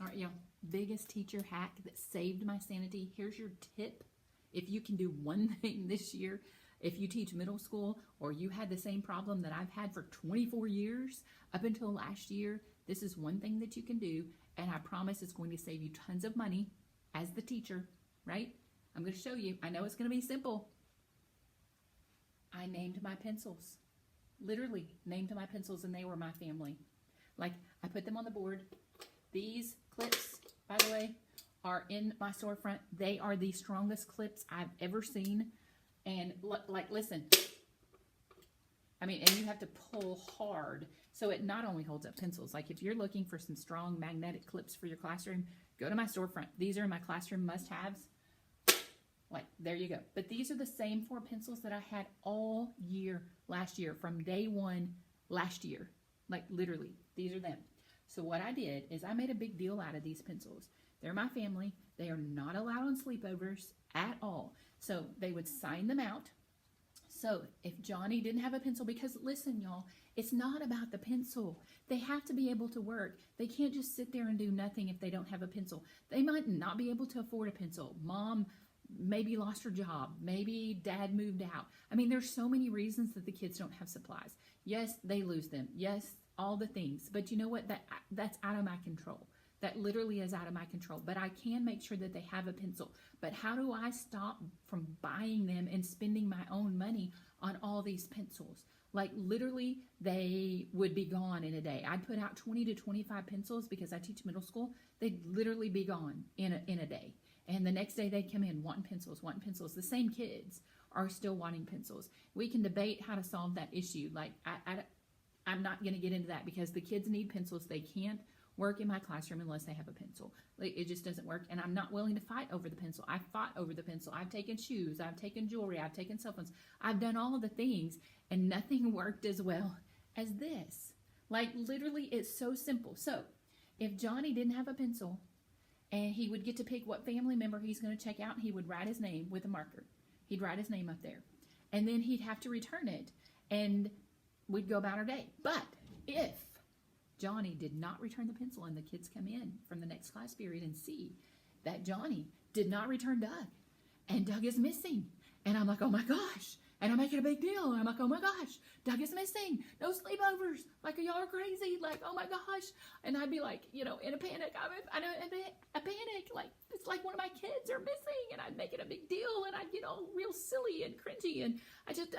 All right, y'all. Biggest teacher hack that saved my sanity. Here's your tip. If you can do one thing this year, if you teach middle school or you had the same problem that I've had for 24 years up until last year, this is one thing that you can do. And I promise it's going to save you tons of money as the teacher, right? I'm going to show you. I know it's going to be simple. I named my pencils. Literally named my pencils, and they were my family. Like, I put them on the board. These clips, by the way, are in my storefront. They are the strongest clips I've ever seen. And like, listen, I mean, and you have to pull hard. So it not only holds up pencils. Like, if you're looking for some strong magnetic clips for your classroom, go to my storefront. These are my classroom must-haves. Like, there you go. But these are the same 4 pencils that I had all year last year, from day one last year. Like, literally, these are them. So what I did is I made a big deal out of these pencils. They're my family. They are not allowed on sleepovers at all. So they would sign them out. So if Johnny didn't have a pencil, because listen, y'all, it's not about the pencil. They have to be able to work. They can't just sit there and do nothing if they don't have a pencil. They might not be able to afford a pencil. Mom maybe lost her job. Maybe dad moved out. I mean, there's so many reasons that the kids don't have supplies. Yes, they lose them. Yes, all the things. But you know what? That's out of my control. That literally is out of my control. But I can make sure that they have a pencil. But how do I stop from buying them and spending my own money on all these pencils? Like, literally, they would be gone in a day. I'd put out 20 to 25 pencils because I teach middle school. They'd literally be gone in a day. And the next day they'd come in wanting pencils, wanting pencils. The same kids are still wanting pencils. We can debate how to solve that issue. Like, I'm not going to get into that because the kids need pencils. They can't work in my classroom unless they have a pencil. Like, it just doesn't work. And I'm not willing to fight over the pencil. I fought over the pencil. I've taken shoes. I've taken jewelry. I've taken cell phones. I've done all of the things, and nothing worked as well as this. Like, literally, it's so simple. So if Johnny didn't have a pencil, and he would get to pick what family member he's going to check out, and he would write his name with a marker. He'd write his name up there. And then he'd have to return it, and we'd go about our day. But if Johnny did not return the pencil, and the kids come in from the next class period and see that Johnny did not return Doug, and Doug is missing, and I'm like, oh my gosh, and I'm making a big deal, and I'm like, oh my gosh, Doug is missing, no sleepovers, like, y'all are crazy, like, oh my gosh, and I'd be like, you know, in a panic, I know, a panic, like, it's like one of my kids are missing, and I'd make it a big deal, and I'd get all real silly and cringy, and I just,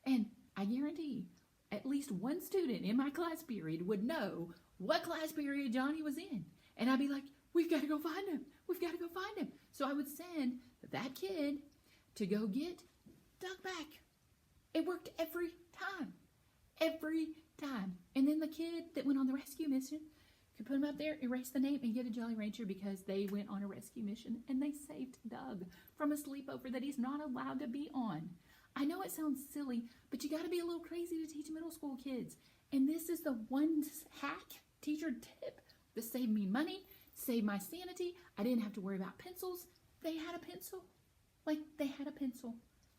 and I guarantee at least one student in my class period would know what class period Johnny was in, and I'd be like, we've got to go find him, we've got to go find him, so I would send that kid to go get Doug back. It worked every time. Every time. And then the kid that went on the rescue mission could put him up there, erase the name, and get a Jolly Rancher because they went on a rescue mission and they saved Doug from a sleepover that he's not allowed to be on. I know it sounds silly, but you got to be a little crazy to teach middle school kids. And this is the one hack, teacher tip that saved me money, saved my sanity. I didn't have to worry about pencils. They had a pencil. Like, they had a pencil.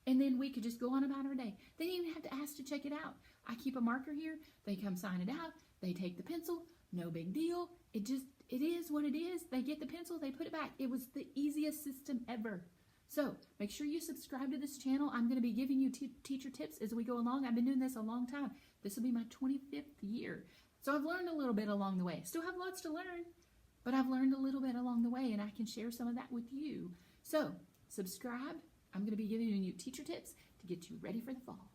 And then we could just go on about our day. They didn't even have to ask to check it out. I keep a marker here. They come sign it out. They take the pencil. No big deal. It is what it is. They get the pencil. They put it back. It was the easiest system ever. So make sure you subscribe to this channel. I'm going to be giving you teacher tips as we go along. I've been doing this a long time. This will be my 25th year. So I've learned a little bit along the way. Still have lots to learn, but I've learned a little bit along the way, and I can share some of that with you. So subscribe. I'm going to be giving you teacher tips to get you ready for the fall.